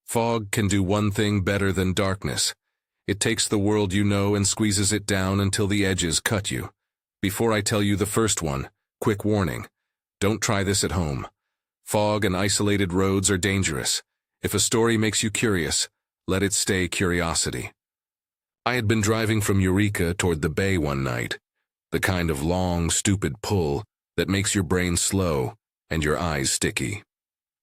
Fog can do one thing better than darkness. It takes the world you know and squeezes it down until the edges cut you. Before I tell you the first one, quick warning. Don't try this at home. Fog and isolated roads are dangerous. If a story makes you curious, let it stay curiosity. I had been driving from Eureka toward the bay one night, the kind of long, stupid pull that makes your brain slow and your eyes sticky.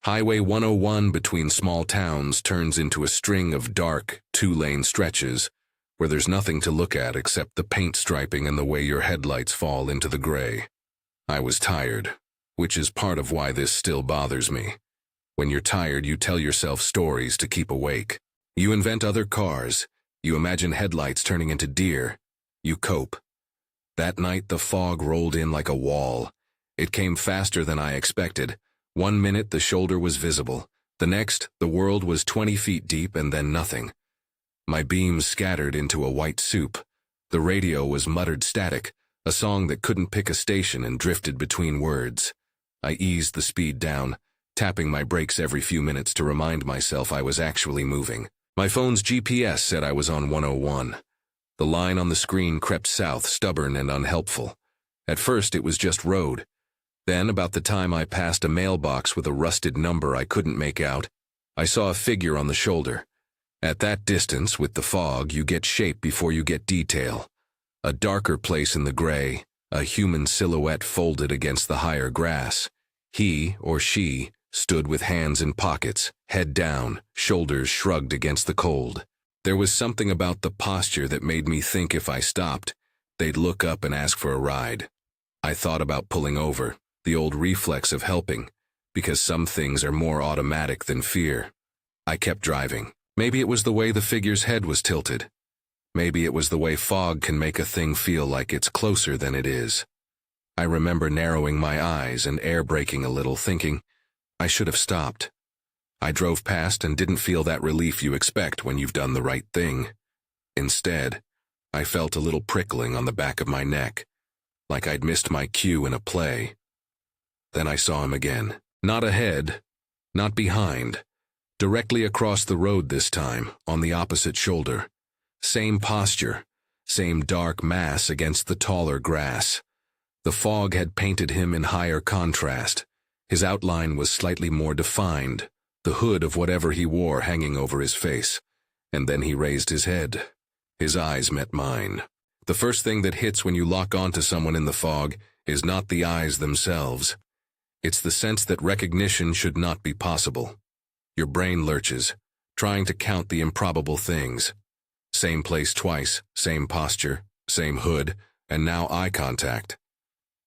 Highway 101 between small towns turns into a string of dark, two-lane stretches where there's nothing to look at except the paint striping and the way your headlights fall into the gray. I was tired, which is part of why this still bothers me. When you're tired, you tell yourself stories to keep awake. You invent other cars. You imagine headlights turning into deer. You cope. That night, the fog rolled in like a wall. It came faster than I expected. 1 minute, the shoulder was visible. The next, the world was 20 feet deep and then nothing. My beams scattered into a white soup. The radio was muttered static, a song that couldn't pick a station and drifted between words. I eased the speed down, tapping my brakes every few minutes to remind myself I was actually moving. My phone's GPS said I was on 101. The line on the screen crept south, stubborn and unhelpful. At first, it was just road. Then, about the time I passed a mailbox with a rusted number I couldn't make out, I saw a figure on the shoulder. At that distance, with the fog, you get shape before you get detail. A darker place in the gray, a human silhouette folded against the higher grass. He, or she, stood with hands in pockets, head down, shoulders shrugged against the cold. There was something about the posture that made me think if I stopped, they'd look up and ask for a ride. I thought about pulling over, the old reflex of helping, because some things are more automatic than fear. I kept driving. Maybe it was the way the figure's head was tilted. Maybe it was the way fog can make a thing feel like it's closer than it is. I remember narrowing my eyes and air braking a little, thinking, I should have stopped. I drove past and didn't feel that relief you expect when you've done the right thing. Instead, I felt a little prickling on the back of my neck, like I'd missed my cue in a play. Then I saw him again. Not ahead, not behind. Directly across the road this time, on the opposite shoulder. Same posture, same dark mass against the taller grass. The fog had painted him in higher contrast. His outline was slightly more defined, the hood of whatever he wore hanging over his face. And then he raised his head. His eyes met mine. The first thing that hits when you lock onto someone in the fog is not the eyes themselves. It's the sense that recognition should not be possible. Your brain lurches, trying to count the improbable things. Same place twice, same posture, same hood, and now eye contact.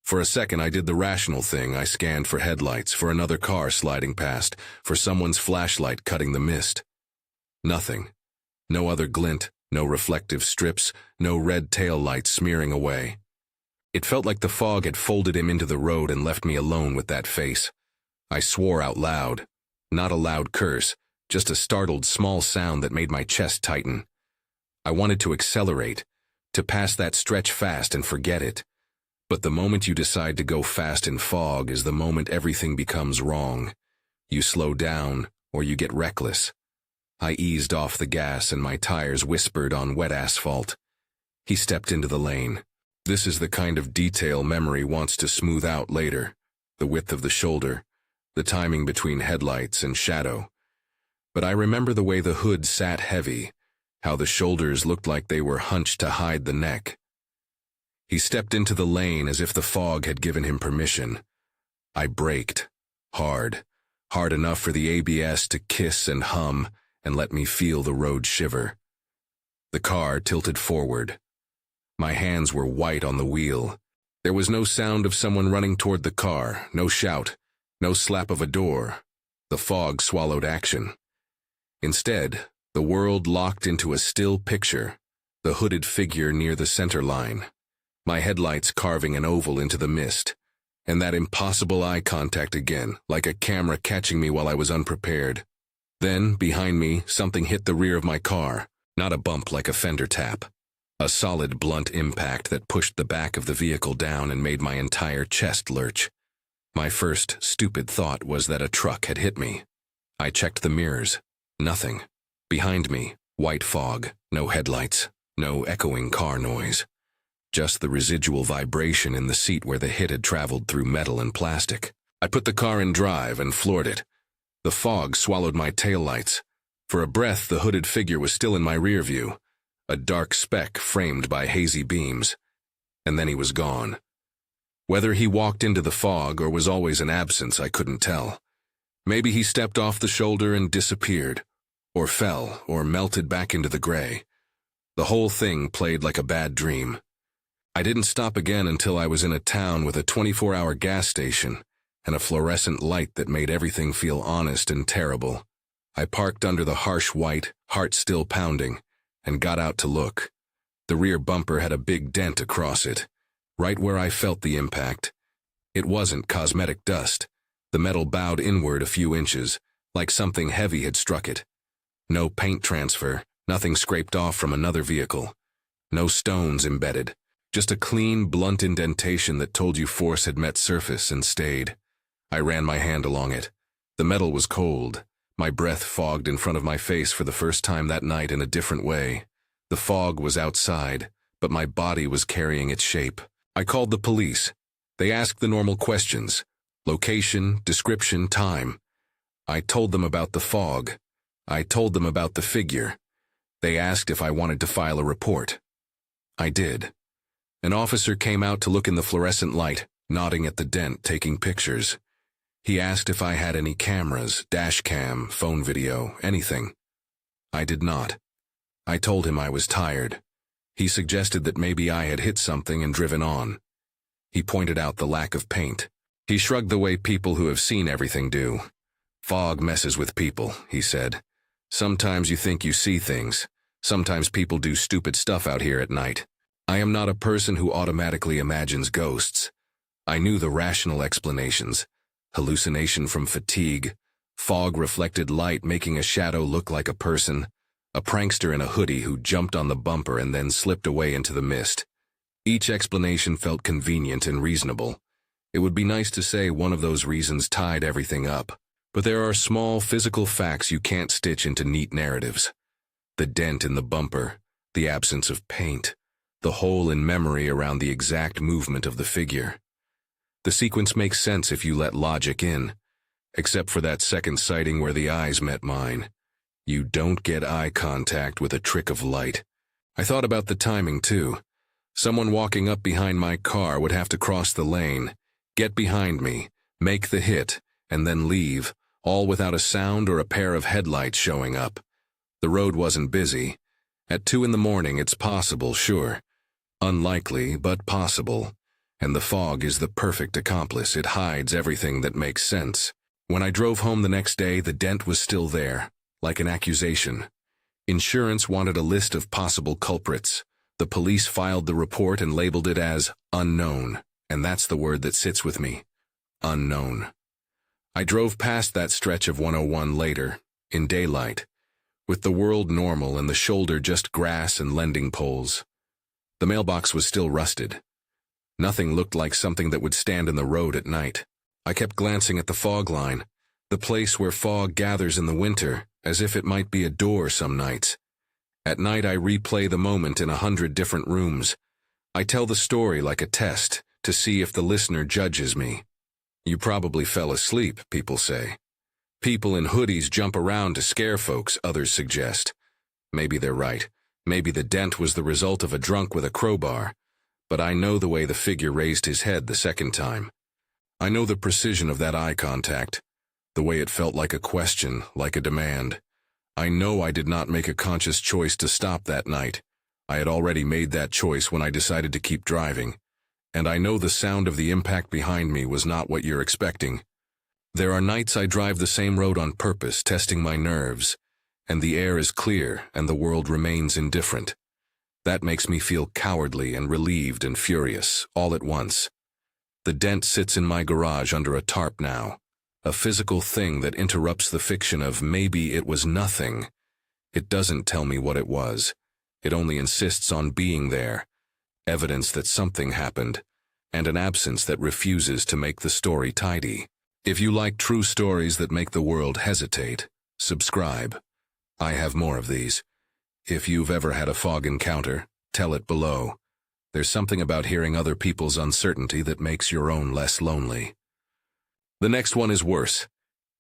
For a second I did the rational thing. I scanned for headlights, for another car sliding past, for someone's flashlight cutting the mist. Nothing. No other glint, no reflective strips, no red tail lights smearing away. It felt like the fog had folded him into the road and left me alone with that face. I swore out loud. Not a loud curse, just a startled small sound that made my chest tighten. I wanted to accelerate, to pass that stretch fast and forget it. But the moment you decide to go fast in fog is the moment everything becomes wrong. You slow down, or you get reckless. I eased off the gas and my tires whispered on wet asphalt. He stepped into the lane. This is the kind of detail memory wants to smooth out later. The width of the shoulder, the timing between headlights and shadow. But I remember the way the hood sat heavy, how the shoulders looked like they were hunched to hide the neck. He stepped into the lane as if the fog had given him permission. I braked, hard enough for the ABS to kiss and hum and let me feel the road shiver. The car tilted forward. My hands were white on the wheel. There was no sound of someone running toward the car, no shout, no slap of a door. The fog swallowed action. Instead, the world locked into a still picture, the hooded figure near the center line. My headlights carving an oval into the mist, and that impossible eye contact again, like a camera catching me while I was unprepared. Then, behind me, something hit the rear of my car, not a bump like a fender tap. A solid, blunt impact that pushed the back of the vehicle down and made my entire chest lurch. My first stupid thought was that a truck had hit me. I checked the mirrors. Nothing. Behind me, white fog, no headlights, no echoing car noise. Just the residual vibration in the seat where the hit had traveled through metal and plastic. I put the car in drive and floored it. The fog swallowed my taillights. For a breath, the hooded figure was still in my rear view, a dark speck framed by hazy beams. And then he was gone. Whether he walked into the fog or was always an absence, I couldn't tell. Maybe he stepped off the shoulder and disappeared, or fell, or melted back into the gray. The whole thing played like a bad dream. I didn't stop again until I was in a town with a 24-hour gas station and a fluorescent light that made everything feel honest and terrible. I parked under the harsh white, heart still pounding, and got out to look. The rear bumper had a big dent across it, right where I felt the impact. It wasn't cosmetic dust. The metal bowed inward a few inches, like something heavy had struck it. No paint transfer, nothing scraped off from another vehicle. No stones embedded, just a clean, blunt indentation that told you force had met surface and stayed. I ran my hand along it. The metal was cold. My breath fogged in front of my face for the first time that night in a different way. The fog was outside, but my body was carrying its shape. I called the police. They asked the normal questions: location, description, time. I told them about the fog. I told them about the figure. They asked if I wanted to file a report. I did. An officer came out to look in the fluorescent light, nodding at the dent, taking pictures. He asked if I had any cameras, dash cam, phone video, anything. I did not. I told him I was tired. He suggested that maybe I had hit something and driven on. He pointed out the lack of paint. He shrugged the way people who have seen everything do. Fog messes with people, he said. Sometimes you think you see things. Sometimes people do stupid stuff out here at night. I am not a person who automatically imagines ghosts. I knew the rational explanations. Hallucination from fatigue, fog-reflected light making a shadow look like a person, a prankster in a hoodie who jumped on the bumper and then slipped away into the mist. Each explanation felt convenient and reasonable. It would be nice to say one of those reasons tied everything up, but there are small physical facts you can't stitch into neat narratives. The dent in the bumper, the absence of paint, the hole in memory around the exact movement of the figure. The sequence makes sense if you let logic in, except for that second sighting where the eyes met mine. You don't get eye contact with a trick of light. I thought about the timing too. Someone walking up behind my car would have to cross the lane, get behind me, make the hit, and then leave, all without a sound or a pair of headlights showing up. The road wasn't busy. At 2 in the morning it's possible, sure. Unlikely, but possible. And the fog is the perfect accomplice. It hides everything that makes sense. When I drove home the next day, the dent was still there, like an accusation. Insurance wanted a list of possible culprits. The police filed the report and labeled it as unknown, and that's the word that sits with me. Unknown. I drove past that stretch of 101 later, in daylight, with the world normal and the shoulder just grass and lending poles. The mailbox was still rusted. Nothing looked like something that would stand in the road at night. I kept glancing at the fog line, the place where fog gathers in the winter, as if it might be a door some nights. At night I replay the moment in 100 different rooms. I tell the story like a test, to see if the listener judges me. You probably fell asleep, people say. People in hoodies jump around to scare folks, others suggest. Maybe they're right. Maybe the dent was the result of a drunk with a crowbar. But I know the way the figure raised his head the second time. I know the precision of that eye contact, the way it felt like a question, like a demand. I know I did not make a conscious choice to stop that night. I had already made that choice when I decided to keep driving. And I know the sound of the impact behind me was not what you're expecting. There are nights I drive the same road on purpose, testing my nerves, and the air is clear and the world remains indifferent. That makes me feel cowardly and relieved and furious, all at once. The dent sits in my garage under a tarp now, a physical thing that interrupts the fiction of maybe it was nothing. It doesn't tell me what it was. It only insists on being there, evidence that something happened, and an absence that refuses to make the story tidy. If you like true stories that make the world hesitate, subscribe. I have more of these. If you've ever had a fog encounter, tell it below. There's something about hearing other people's uncertainty that makes your own less lonely. The next one is worse,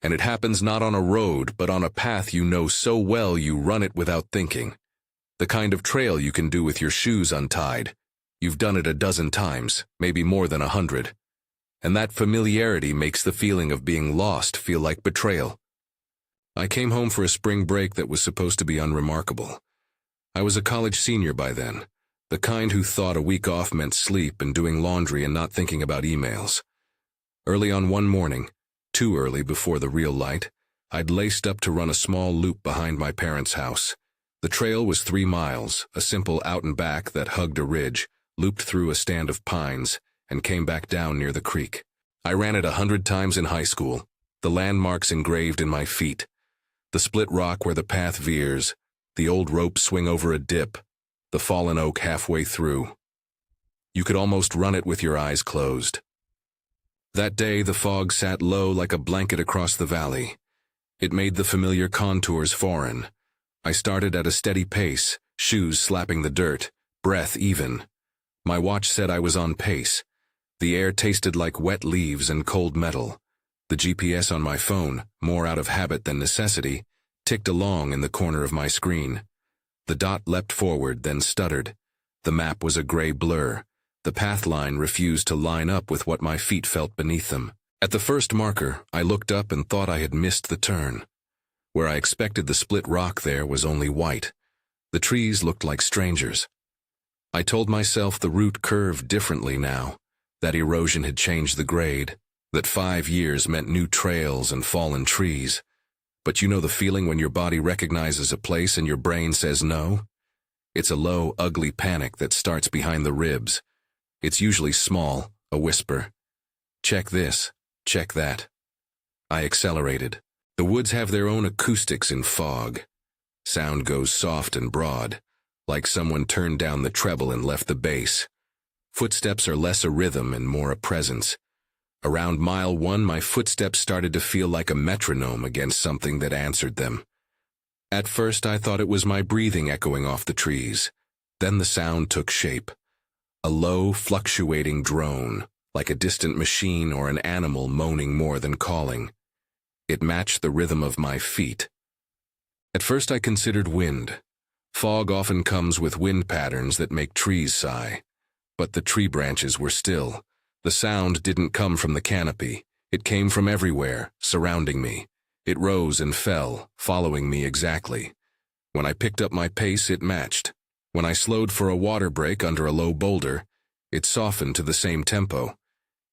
and it happens not on a road, but on a path you know so well you run it without thinking. The kind of trail you can do with your shoes untied. You've done it a dozen times, maybe more than 100. And that familiarity makes the feeling of being lost feel like betrayal. I came home for a spring break that was supposed to be unremarkable. I was a college senior by then, the kind who thought a week off meant sleep and doing laundry and not thinking about emails. Early on one morning, too early before the real light, I'd laced up to run a small loop behind my parents' house. The trail was 3 miles, a simple out and back that hugged a ridge, looped through a stand of pines, and came back down near the creek. I ran it 100 times in high school, the landmarks engraved in my feet. The split rock where the path veers, the old rope swing over a dip, the fallen oak halfway through. You could almost run it with your eyes closed. That day, the fog sat low like a blanket across the valley. It made the familiar contours foreign. I started at a steady pace, shoes slapping the dirt, breath even. My watch said I was on pace. The air tasted like wet leaves and cold metal. The GPS on my phone, more out of habit than necessity, ticked along in the corner of my screen. The dot leapt forward, then stuttered. The map was a gray blur. The path line refused to line up with what my feet felt beneath them. At the first marker, I looked up and thought I had missed the turn. Where I expected the split rock there was only white. The trees looked like strangers. I told myself the route curved differently now, that erosion had changed the grade, that 5 years meant new trails and fallen trees. But you know the feeling when your body recognizes a place and your brain says no? It's a low, ugly panic that starts behind the ribs. It's usually small, a whisper. Check this, check that. I accelerated. The woods have their own acoustics in fog. Sound goes soft and broad, like someone turned down the treble and left the bass. Footsteps are less a rhythm and more a presence. Around mile 1, my footsteps started to feel like a metronome against something that answered them. At first, I thought it was my breathing echoing off the trees. Then the sound took shape. A low, fluctuating drone, like a distant machine or an animal moaning more than calling. It matched the rhythm of my feet. At first, I considered wind. Fog often comes with wind patterns that make trees sigh. But the tree branches were still. The sound didn't come from the canopy. It came from everywhere, surrounding me. It rose and fell, following me exactly. When I picked up my pace, it matched. When I slowed for a water break under a low boulder, it softened to the same tempo.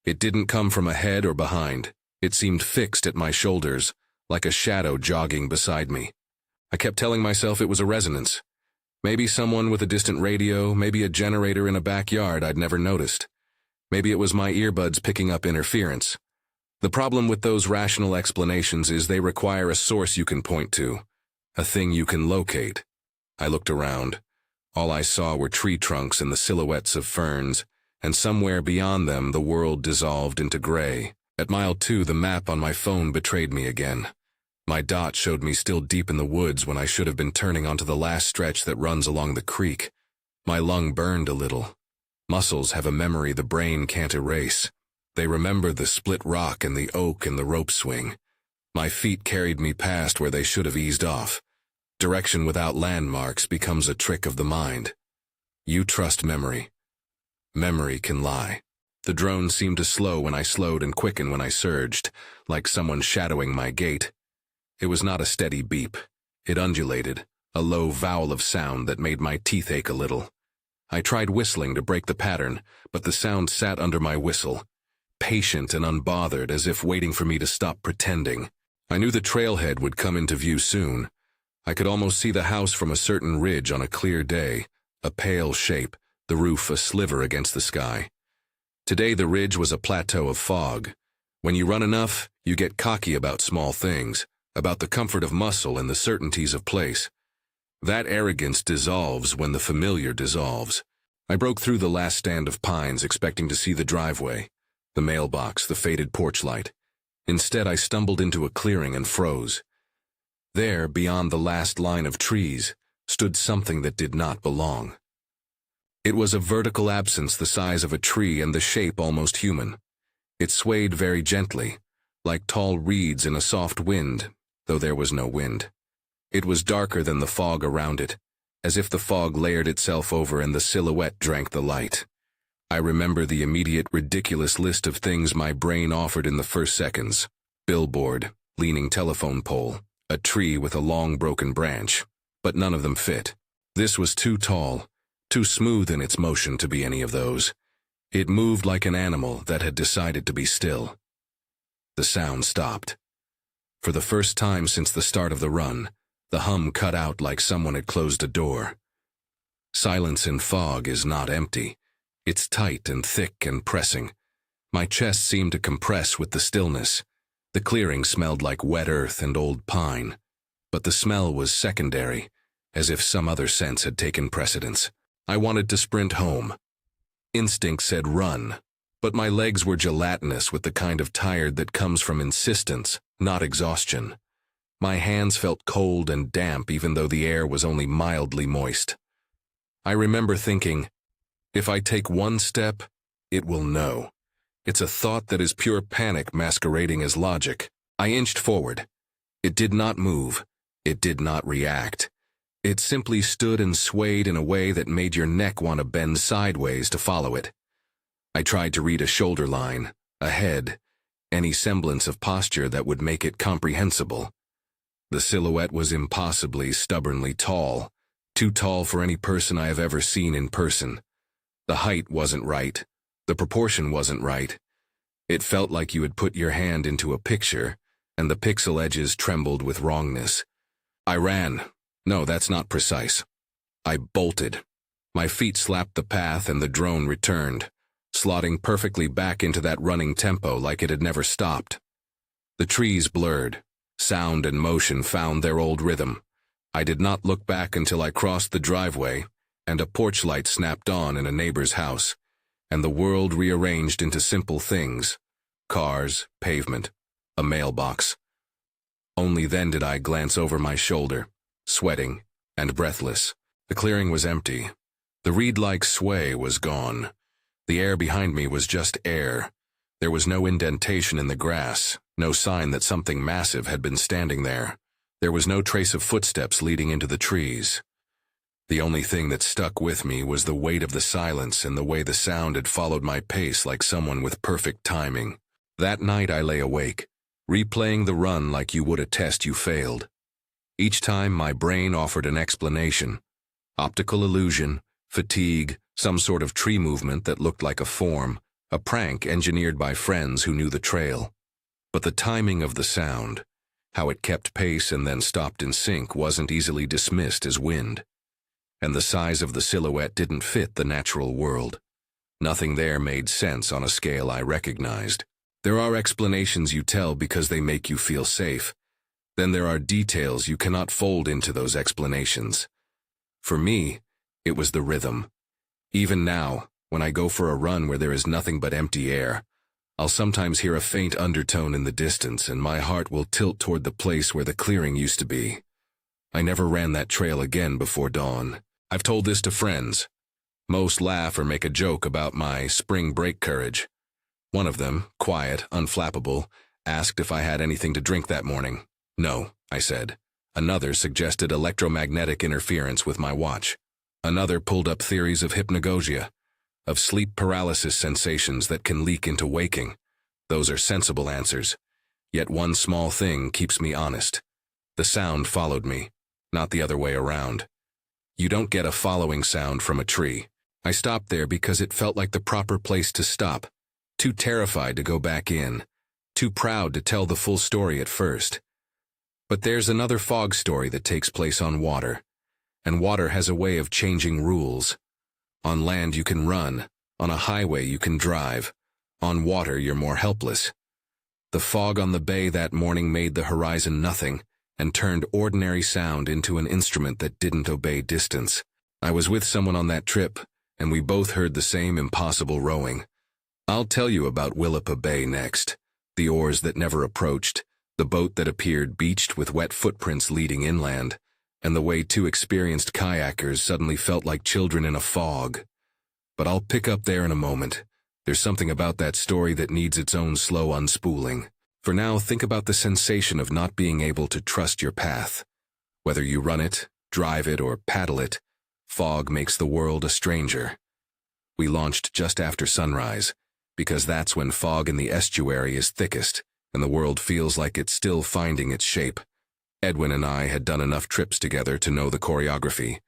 It didn't come from ahead or behind. It seemed fixed at my shoulders, like a shadow jogging beside me. I kept telling myself it was a resonance. Maybe someone with a distant radio, maybe a generator in a backyard I'd never noticed. Maybe it was my earbuds picking up interference. The problem with those rational explanations is they require a source you can point to, a thing you can locate. I looked around. All I saw were tree trunks and the silhouettes of ferns, and somewhere beyond them the world dissolved into gray. At mile 2, the map on my phone betrayed me again. My dot showed me still deep in the woods when I should have been turning onto the last stretch that runs along the creek. My lung burned a little. Muscles have a memory the brain can't erase. They remember the split rock and the oak and the rope swing. My feet carried me past where they should have eased off. Direction without landmarks becomes a trick of the mind. You trust memory. Memory can lie. The drone seemed to slow when I slowed and quicken when I surged, like someone shadowing my gait. It was not a steady beep. It undulated, a low vowel of sound that made my teeth ache a little. I tried whistling to break the pattern, but the sound sat under my whistle, patient and unbothered, as if waiting for me to stop pretending. I knew the trailhead would come into view soon. I could almost see the house from a certain ridge on a clear day, a pale shape, the roof a sliver against the sky. Today the ridge was a plateau of fog. When you run enough, you get cocky about small things, about the comfort of muscle and the certainties of place. That arrogance dissolves when the familiar dissolves. I broke through the last stand of pines expecting to see the driveway, the mailbox, the faded porch light. Instead, I stumbled into a clearing and froze. There, beyond the last line of trees, stood something that did not belong. It was a vertical absence the size of a tree and the shape almost human. It swayed very gently, like tall reeds in a soft wind, though there was no wind. It was darker than the fog around it, as if the fog layered itself over and the silhouette drank the light. I remember the immediate ridiculous list of things my brain offered in the first seconds. Billboard, leaning telephone pole, a tree with a long broken branch, but none of them fit. This was too tall, too smooth in its motion to be any of those. It moved like an animal that had decided to be still. The sound stopped. For the first time since the start of the run, the hum cut out like someone had closed a door. Silence in fog is not empty. It's tight and thick and pressing. My chest seemed to compress with the stillness. The clearing smelled like wet earth and old pine, but the smell was secondary, as if some other sense had taken precedence. I wanted to sprint home. Instinct said run, but my legs were gelatinous with the kind of tired that comes from insistence, not exhaustion. My hands felt cold and damp even though the air was only mildly moist. I remember thinking, if I take one step, it will know. It's a thought that is pure panic masquerading as logic. I inched forward. It did not move. It did not react. It simply stood and swayed in a way that made your neck want to bend sideways to follow it. I tried to read a shoulder line, a head, any semblance of posture that would make it comprehensible. The silhouette was impossibly, stubbornly tall, too tall for any person I have ever seen in person. The height wasn't right. The proportion wasn't right. It felt like you had put your hand into a picture, and the pixel edges trembled with wrongness. I ran. No, that's not precise. I bolted. My feet slapped the path and the drone returned, slotting perfectly back into that running tempo like it had never stopped. The trees blurred. Sound and motion found their old rhythm. I did not look back until I crossed the driveway, and a porch light snapped on in a neighbor's house, and the world rearranged into simple things: cars, pavement, a mailbox. Only then did I glance over my shoulder, sweating and breathless. The clearing was empty. The reed-like sway was gone. The air behind me was just air. There was no indentation in the grass, no sign that something massive had been standing there. There was no trace of footsteps leading into the trees. The only thing that stuck with me was the weight of the silence and the way the sound had followed my pace like someone with perfect timing. That night I lay awake, replaying the run like you would a test you failed. Each time my brain offered an explanation: optical illusion, fatigue, some sort of tree movement that looked like a form, a prank engineered by friends who knew the trail. But the timing of the sound, how it kept pace and then stopped in sync, wasn't easily dismissed as wind. And the size of the silhouette didn't fit the natural world. Nothing there made sense on a scale I recognized. There are explanations you tell because they make you feel safe. Then there are details you cannot fold into those explanations. For me, it was the rhythm. Even now, when I go for a run where there is nothing but empty air, I'll sometimes hear a faint undertone in the distance and my heart will tilt toward the place where the clearing used to be. I never ran that trail again before dawn. I've told this to friends. Most laugh or make a joke about my spring break courage. One of them, quiet, unflappable, asked if I had anything to drink that morning. No, I said. Another suggested electromagnetic interference with my watch. Another pulled up theories of hypnagogia, of sleep paralysis sensations that can leak into waking. Those are sensible answers. Yet one small thing keeps me honest. The sound followed me, not the other way around. You don't get a following sound from a tree. I stopped there because it felt like the proper place to stop. Too terrified to go back in. Too proud to tell the full story at first. But there's another fog story that takes place on water. And water has a way of changing rules. On land you can run. On a highway you can drive. On water you're more helpless. The fog on the bay that morning made the horizon nothing, and turned ordinary sound into an instrument that didn't obey distance. I was with someone on that trip, and we both heard the same impossible rowing. I'll tell you about Willapa Bay next, the oars that never approached, The boat that appeared beached with wet footprints leading inland, and the way two experienced kayakers suddenly felt like children in a fog. But I'll pick up there in a moment. There's something about that story that needs its own slow unspooling. For now, think about the sensation of not being able to trust your path. Whether you run it, drive it, or paddle it, fog makes the world a stranger. We launched just after sunrise, because that's when fog in the estuary is thickest, and the world feels like it's still finding its shape. Edwin and I had done enough trips together to know the choreography.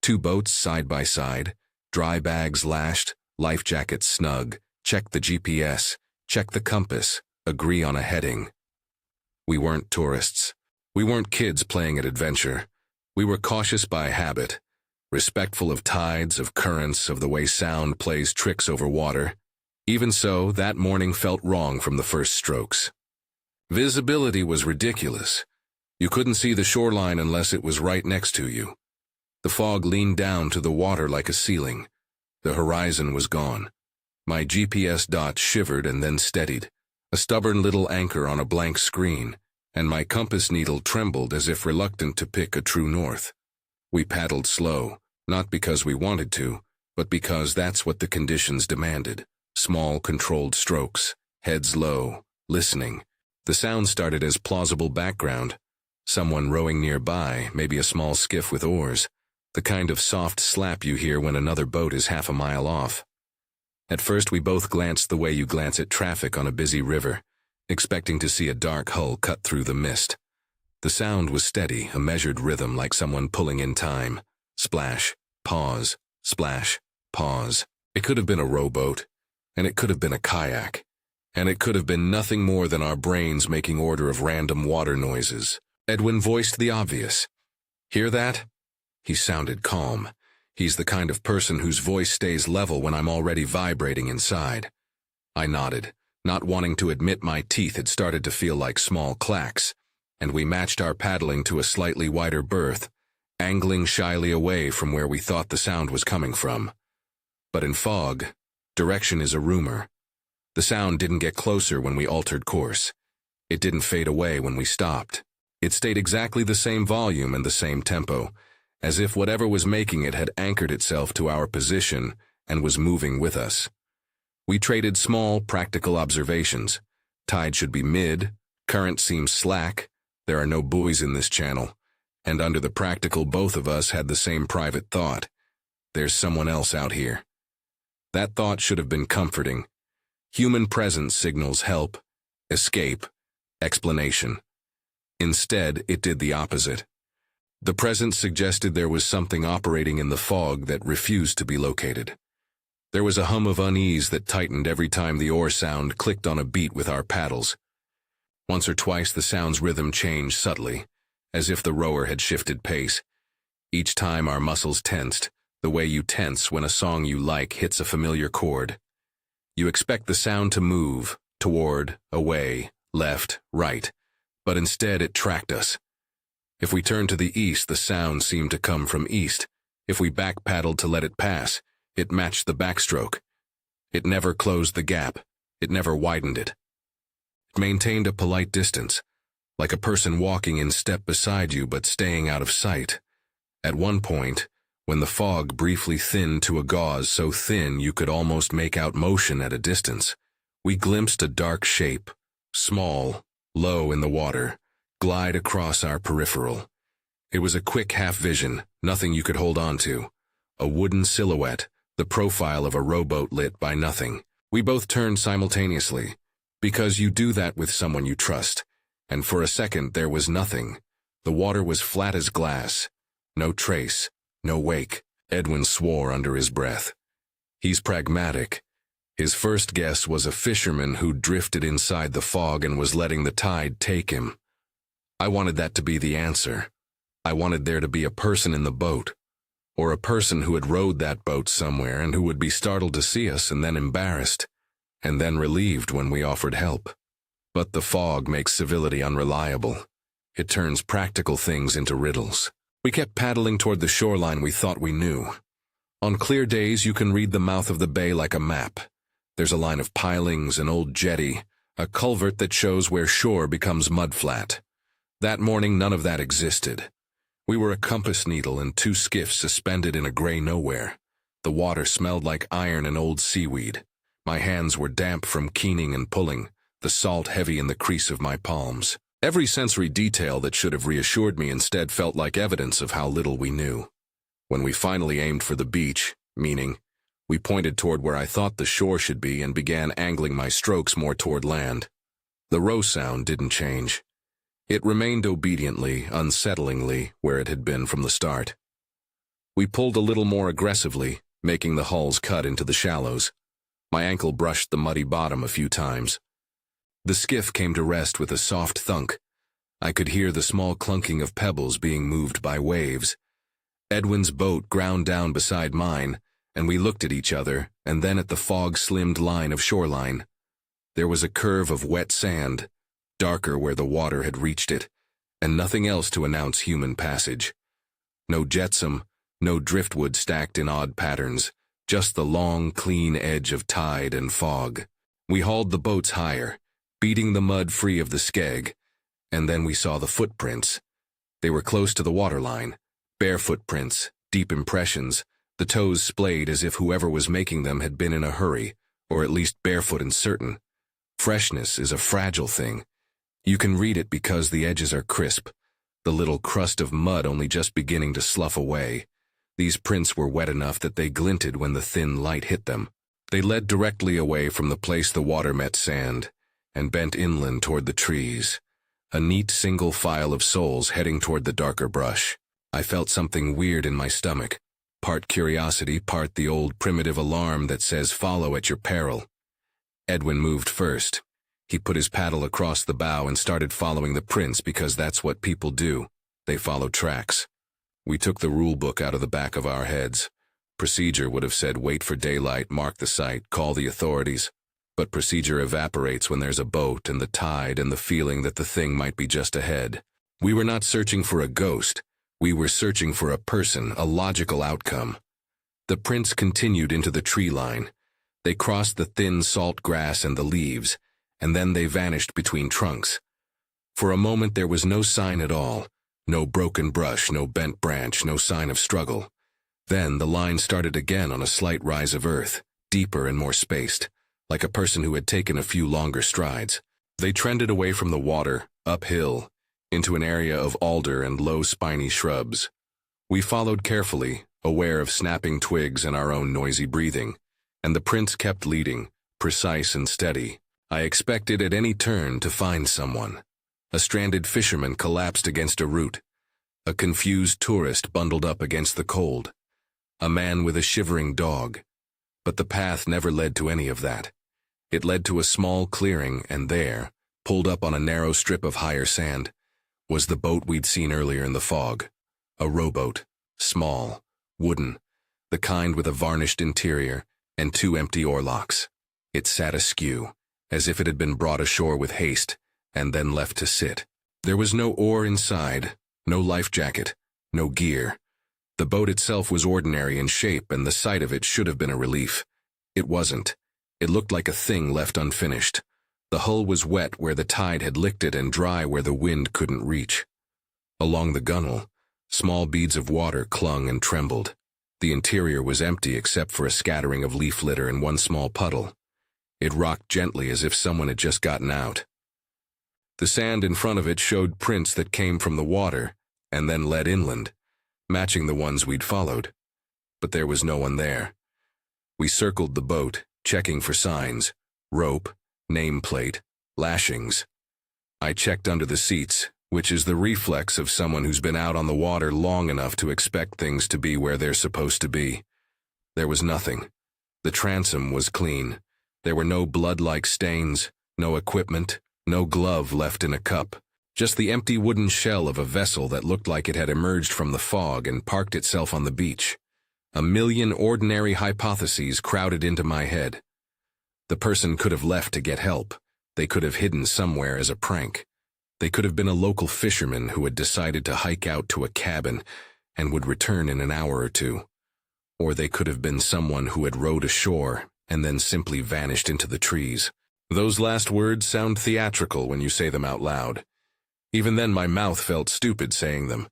2 boats side by side, dry bags lashed, life jackets snug, check the GPS, check the compass, agree on a heading. We weren't tourists. We weren't kids playing at adventure. We were cautious by habit, respectful of tides, of currents, of the way sound plays tricks over water. Even so, that morning felt wrong from the first strokes. Visibility was ridiculous. You couldn't see the shoreline unless it was right next to you. The fog leaned down to the water like a ceiling. The horizon was gone. My GPS dot shivered and then steadied, a stubborn little anchor on a blank screen, and my compass needle trembled as if reluctant to pick a true north. We paddled slow, not because we wanted to, but because that's what the conditions demanded. Small, controlled strokes, heads low, listening. The sound started as plausible background. Someone rowing nearby, maybe a small skiff with oars. The kind of soft slap you hear when another boat is half a mile off. At first we both glanced the way you glance at traffic on a busy river, expecting to see a dark hull cut through the mist. The sound was steady, a measured rhythm like someone pulling in time. Splash, pause, splash, pause. It could have been a rowboat, and it could have been a kayak, and it could have been nothing more than our brains making order of random water noises. Edwin voiced the obvious. Hear that? He sounded calm. He's the kind of person whose voice stays level when I'm already vibrating inside. I nodded, not wanting to admit my teeth had started to feel like small clacks, and we matched our paddling to a slightly wider berth, angling shyly away from where we thought the sound was coming from. But in fog, direction is a rumor. The sound didn't get closer when we altered course. It didn't fade away when we stopped. It stayed exactly the same volume and the same tempo, as if whatever was making it had anchored itself to our position and was moving with us. We traded small, practical observations. Tide should be mid, current seems slack, there are no buoys in this channel, and under the practical both of us had the same private thought. There's someone else out here. That thought should have been comforting. Human presence signals help, escape, explanation. Instead, it did the opposite. The presence suggested there was something operating in the fog that refused to be located. There was a hum of unease that tightened every time the oar sound clicked on a beat with our paddles. Once or twice the sound's rhythm changed subtly, as if the rower had shifted pace. Each time our muscles tensed, the way you tense when a song you like hits a familiar chord. You expect the sound to move, toward, away, left, right, but instead it tracked us. If we turned to the east, the sound seemed to come from east. If we back-paddled to let it pass, it matched the backstroke. It never closed the gap. It never widened it. It maintained a polite distance, like a person walking in step beside you but staying out of sight. At one point, when the fog briefly thinned to a gauze so thin you could almost make out motion at a distance, we glimpsed a dark shape, small, low in the water, glide across our peripheral. It was a quick half-vision, nothing you could hold on to. A wooden silhouette, the profile of a rowboat lit by nothing. We both turned simultaneously, because you do that with someone you trust, and for a second there was nothing. The water was flat as glass. No trace, no wake. Edwin swore under his breath. He's pragmatic. His first guess was a fisherman who drifted inside the fog and was letting the tide take him. I wanted that to be the answer. I wanted there to be a person in the boat, or a person who had rowed that boat somewhere and who would be startled to see us and then embarrassed, and then relieved when we offered help. But the fog makes civility unreliable. It turns practical things into riddles. We kept paddling toward the shoreline we thought we knew. On clear days you can read the mouth of the bay like a map. There's a line of pilings, an old jetty, A culvert that shows where shore becomes mudflat. That morning, none of that existed. We were a compass needle and two skiffs suspended in a gray nowhere. The water smelled like iron and old seaweed. My hands were damp from keening and pulling, the salt heavy in the crease of my palms. Every sensory detail that should have reassured me instead felt like evidence of how little we knew. When we finally aimed for the beach, meaning, we pointed toward where I thought the shore should be and began angling my strokes more toward land. The row sound didn't change. It remained obediently, unsettlingly, where it had been from the start. We pulled a little more aggressively, making the hulls cut into the shallows. My ankle brushed the muddy bottom a few times. The skiff came to rest with a soft thunk. I could hear the small clunking of pebbles being moved by waves. Edwin's boat ground down beside mine, and we looked at each other, and then at the fog-slimmed line of shoreline. There was a curve of wet sand, darker where the water had reached it, and nothing else to announce human passage. No jetsam, no driftwood stacked in odd patterns, just the long, clean edge of tide and fog. We hauled the boats higher, beating the mud free of the skeg, and then we saw the footprints. They were close to the waterline, bare footprints, deep impressions, the toes splayed as if whoever was making them had been in a hurry, or at least barefoot and certain. Freshness is a fragile thing. You can read it because the edges are crisp, the little crust of mud only just beginning to slough away. These prints were wet enough that they glinted when the thin light hit them. They led directly away from the place the water met sand, and bent inland toward the trees, a neat single file of soles heading toward the darker brush. I felt something weird in my stomach, part curiosity, part the old primitive alarm that says follow at your peril. Edwin moved first. He put his paddle across the bow and started following the prints because that's what people do. They follow tracks. We took the rule book out of the back of our heads. Procedure would have said wait for daylight, mark the site, call the authorities. But procedure evaporates when there's a boat and the tide and the feeling that the thing might be just ahead. We were not searching for a ghost. We were searching for a person, a logical outcome. The prints continued into the tree line. They crossed the thin salt grass and the leaves, and then they vanished between trunks. For a moment there was no sign at all. No broken brush, no bent branch, no sign of struggle. Then the line started again on a slight rise of earth, deeper and more spaced, like a person who had taken a few longer strides. They trended away from the water, uphill, into an area of alder and low spiny shrubs. We followed carefully, aware of snapping twigs and our own noisy breathing, and the prints kept leading, precise and steady. I expected at any turn to find someone. A stranded fisherman collapsed against a root. A confused tourist bundled up against the cold. A man with a shivering dog. But the path never led to any of that. It led to a small clearing, and there, pulled up on a narrow strip of higher sand, was the boat we'd seen earlier in the fog. A rowboat, small, wooden, the kind with a varnished interior and two empty oarlocks. It sat askew, as if it had been brought ashore with haste and then left to sit. There was no oar inside, no life jacket, no gear. The boat itself was ordinary in shape, and the sight of it should have been a relief. It wasn't. It looked like a thing left unfinished. The hull was wet where the tide had licked it and dry where the wind couldn't reach. Along the gunwale, small beads of water clung and trembled. The interior was empty except for a scattering of leaf litter and one small puddle. It rocked gently as if someone had just gotten out. The sand in front of it showed prints that came from the water and then led inland, matching the ones we'd followed. But there was no one there. We circled the boat, checking for signs, rope, nameplate, lashings. I checked under the seats, which is the reflex of someone who's been out on the water long enough to expect things to be where they're supposed to be. There was nothing. The transom was clean. There were no blood-like stains, no equipment, no glove left in a cup. Just the empty wooden shell of a vessel that looked like it had emerged from the fog and parked itself on the beach. A million ordinary hypotheses crowded into my head. The person could have left to get help. They could have hidden somewhere as a prank. They could have been a local fisherman who had decided to hike out to a cabin and would return in an hour or two. Or they could have been someone who had rowed ashore and then simply vanished into the trees. Those last words sound theatrical when you say them out loud. Even then my mouth felt stupid saying them.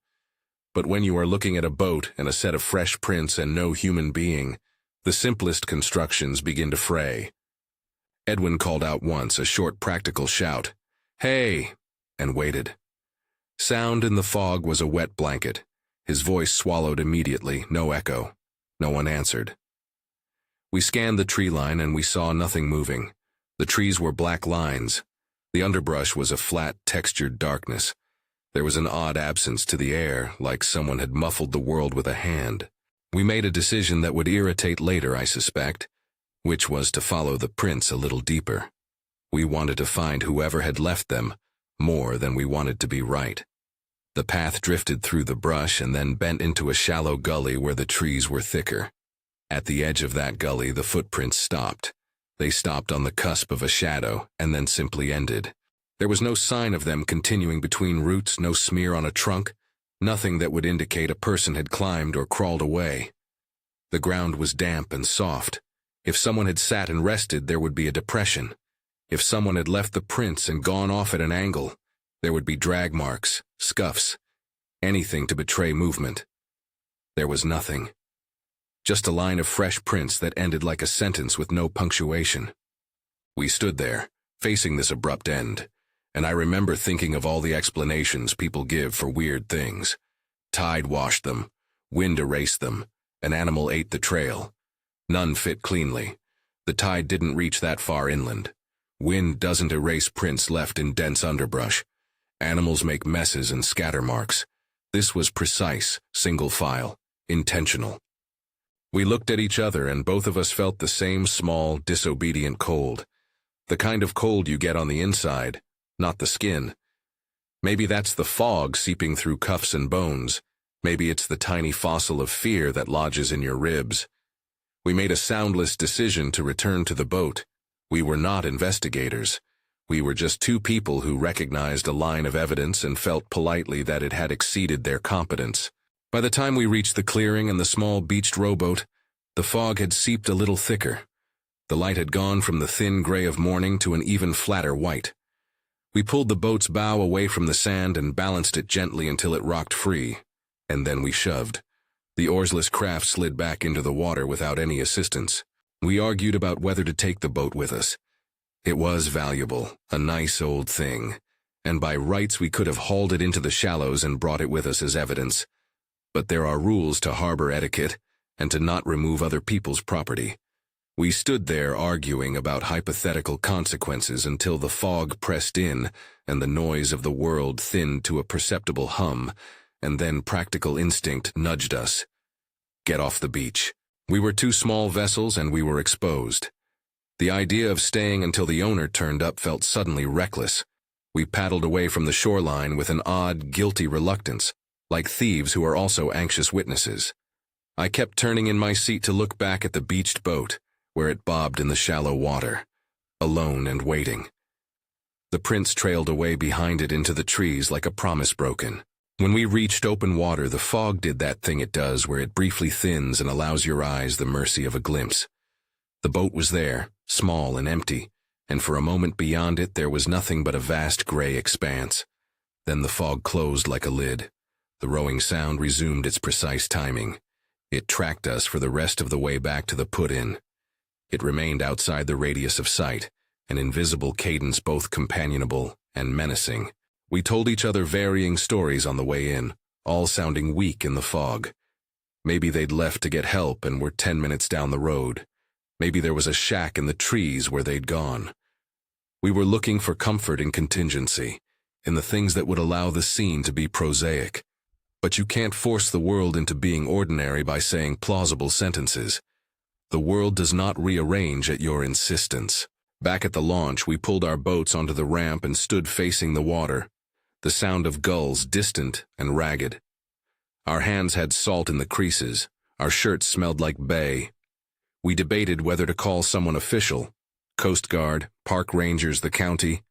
But when you are looking at a boat and a set of fresh prints and no human being, the simplest constructions begin to fray. Edwin called out once, a short practical shout, "Hey!" and waited. Sound in the fog was a wet blanket. His voice swallowed immediately, no echo. No one answered. We scanned the tree line and we saw nothing moving. The trees were black lines. The underbrush was a flat, textured darkness. There was an odd absence to the air, like someone had muffled the world with a hand. We made a decision that would irritate later, I suspect, which was to follow the prints a little deeper. We wanted to find whoever had left them, more than we wanted to be right. The path drifted through the brush and then bent into a shallow gully where the trees were thicker. At the edge of that gully, the footprints stopped. They stopped on the cusp of a shadow and then simply ended. There was no sign of them continuing between roots, no smear on a trunk, nothing that would indicate a person had climbed or crawled away. The ground was damp and soft. If someone had sat and rested, there would be a depression. If someone had left the prints and gone off at an angle, there would be drag marks, scuffs, anything to betray movement. There was nothing. Just a line of fresh prints that ended like a sentence with no punctuation. We stood there, facing this abrupt end, and I remember thinking of all the explanations people give for weird things. Tide washed them, wind erased them, an animal ate the trail. None fit cleanly. The tide didn't reach that far inland. Wind doesn't erase prints left in dense underbrush. Animals make messes and scatter marks. This was precise, single file, intentional. We looked at each other and both of us felt the same small, disobedient cold. The kind of cold you get on the inside, not the skin. Maybe that's the fog seeping through cuffs and bones. Maybe it's the tiny fossil of fear that lodges in your ribs. We made a soundless decision to return to the boat. We were not investigators. We were just two people who recognized a line of evidence and felt politely that it had exceeded their competence. By the time we reached the clearing and the small beached rowboat, the fog had seeped a little thicker. The light had gone from the thin gray of morning to an even flatter white. We pulled the boat's bow away from the sand and balanced it gently until it rocked free, and then we shoved. The oarsless craft slid back into the water without any assistance. We argued about whether to take the boat with us. It was valuable, a nice old thing, and by rights we could have hauled it into the shallows and brought it with us as evidence. But there are rules to harbor etiquette and to not remove other people's property. We stood there arguing about hypothetical consequences until the fog pressed in and the noise of the world thinned to a perceptible hum, and then practical instinct nudged us. Get off the beach. We were two small vessels and we were exposed. The idea of staying until the owner turned up felt suddenly reckless. We paddled away from the shoreline with an odd, guilty reluctance, like thieves who are also anxious witnesses. I kept turning in my seat to look back at the beached boat, where it bobbed in the shallow water, alone and waiting. The prints trailed away behind it into the trees like a promise broken. When we reached open water, the fog did that thing it does where it briefly thins and allows your eyes the mercy of a glimpse. The boat was there, small and empty, and for a moment beyond it there was nothing but a vast gray expanse. Then the fog closed like a lid. The rowing sound resumed its precise timing. It tracked us for the rest of the way back to the put-in. It remained outside the radius of sight, an invisible cadence both companionable and menacing. We told each other varying stories on the way in, all sounding weak in the fog. Maybe they'd left to get help and were 10 minutes down the road. Maybe there was a shack in the trees where they'd gone. We were looking for comfort in contingency, in the things that would allow the scene to be prosaic. But you can't force the world into being ordinary by saying plausible sentences. The world does not rearrange at your insistence. Back at the launch, we pulled our boats onto the ramp and stood facing the water, the sound of gulls distant and ragged. Our hands had salt in the creases, our shirts smelled like bay. We debated whether to call someone official, Coast Guard, park rangers, the county,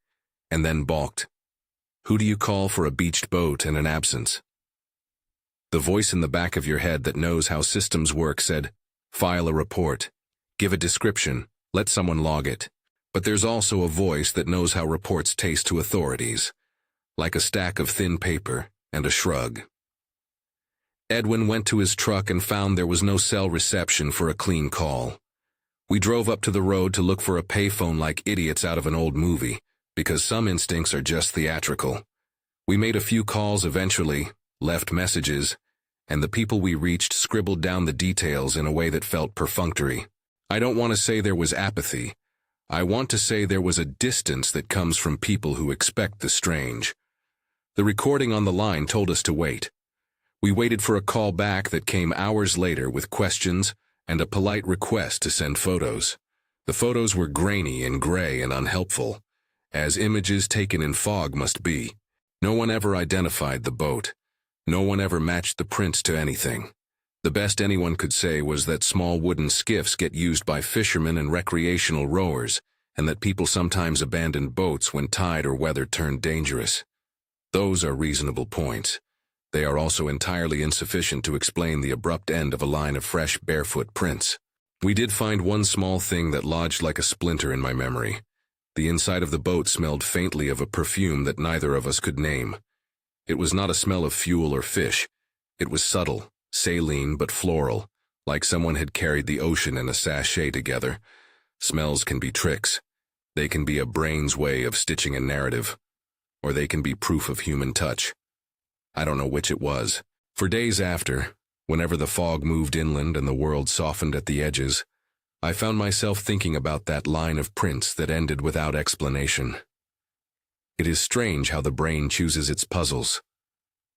and then balked. Who do you call for a beached boat and an absence? The voice in the back of your head that knows how systems work said, file a report, give a description, let someone log it. But there's also a voice that knows how reports taste to authorities, like a stack of thin paper and a shrug. Edwin went to his truck and found there was no cell reception for a clean call. We drove up to the road to look for a payphone like idiots out of an old movie, because some instincts are just theatrical. We made a few calls eventually, left messages, and the people we reached scribbled down the details in a way that felt perfunctory. I don't want to say there was apathy. I want to say there was a distance that comes from people who expect the strange. The recording on the line told us to wait. We waited for a call back that came hours later with questions and a polite request to send photos. The photos were grainy and gray and unhelpful, as images taken in fog must be. No one ever identified the boat. No one ever matched the prints to anything. The best anyone could say was that small wooden skiffs get used by fishermen and recreational rowers, and that people sometimes abandon boats when tide or weather turned dangerous. Those are reasonable points. They are also entirely insufficient to explain the abrupt end of a line of fresh barefoot prints. We did find one small thing that lodged like a splinter in my memory. The inside of the boat smelled faintly of a perfume that neither of us could name. It was not a smell of fuel or fish. It was subtle, saline but floral, like someone had carried the ocean in a sachet together. Smells can be tricks. They can be a brain's way of stitching a narrative, or they can be proof of human touch. I don't know which it was. For days after, whenever the fog moved inland and the world softened at the edges, I found myself thinking about that line of prints that ended without explanation. It is strange how the brain chooses its puzzles.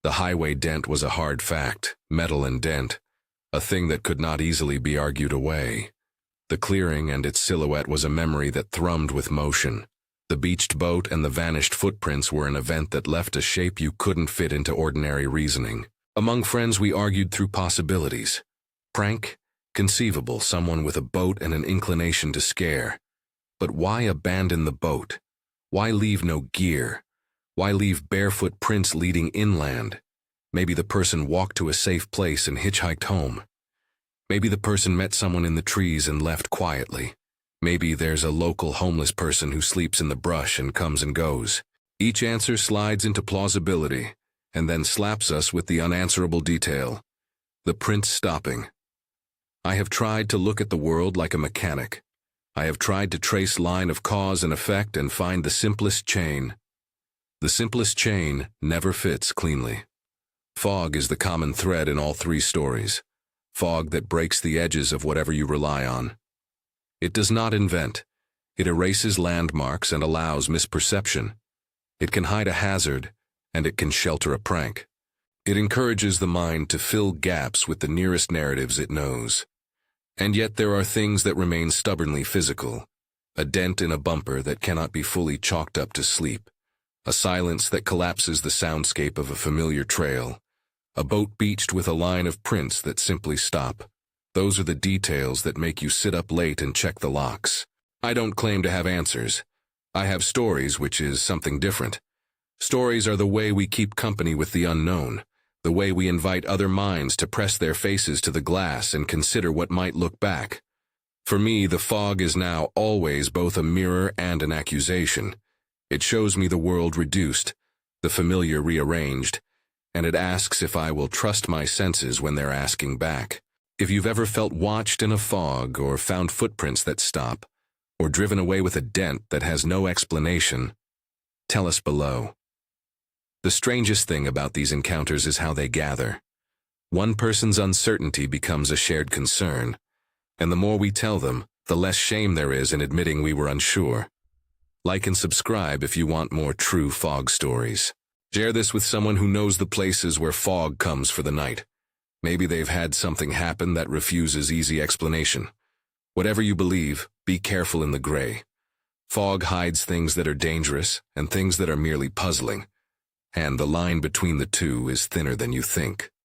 The highway dent was a hard fact, metal and dent, a thing that could not easily be argued away. The clearing and its silhouette was a memory that thrummed with motion. The beached boat and the vanished footprints were an event that left a shape you couldn't fit into ordinary reasoning. Among friends we argued through possibilities. Prank? Conceivable, someone with a boat and an inclination to scare. But why abandon the boat? Why leave no gear? Why leave barefoot prints leading inland? Maybe the person walked to a safe place and hitchhiked home. Maybe the person met someone in the trees and left quietly. Maybe there's a local homeless person who sleeps in the brush and comes and goes. Each answer slides into plausibility, and then slaps us with the unanswerable detail. The prints stopping. I have tried to look at the world like a mechanic. I have tried to trace line of cause and effect and find the simplest chain. The simplest chain never fits cleanly. Fog is the common thread in all three stories. Fog that breaks the edges of whatever you rely on. It does not invent. It erases landmarks and allows misperception. It can hide a hazard, and it can shelter a prank. It encourages the mind to fill gaps with the nearest narratives it knows. And yet there are things that remain stubbornly physical. A dent in a bumper that cannot be fully chalked up to sleep. A silence that collapses the soundscape of a familiar trail. A boat beached with a line of prints that simply stop. Those are the details that make you sit up late and check the locks. I don't claim to have answers. I have stories, which is something different. Stories are the way we keep company with the unknown, the way we invite other minds to press their faces to the glass and consider what might look back. For me, the fog is now always both a mirror and an accusation. It shows me the world reduced, the familiar rearranged, and it asks if I will trust my senses when they're asking back. If you've ever felt watched in a fog or found footprints that stop, or driven away with a dent that has no explanation, tell us below. The strangest thing about these encounters is how they gather. One person's uncertainty becomes a shared concern, and the more we tell them, the less shame there is in admitting we were unsure. Like and subscribe if you want more true fog stories. Share this with someone who knows the places where fog comes for the night. Maybe they've had something happen that refuses easy explanation. Whatever you believe, be careful in the gray. Fog hides things that are dangerous and things that are merely puzzling, and the line between the two is thinner than you think.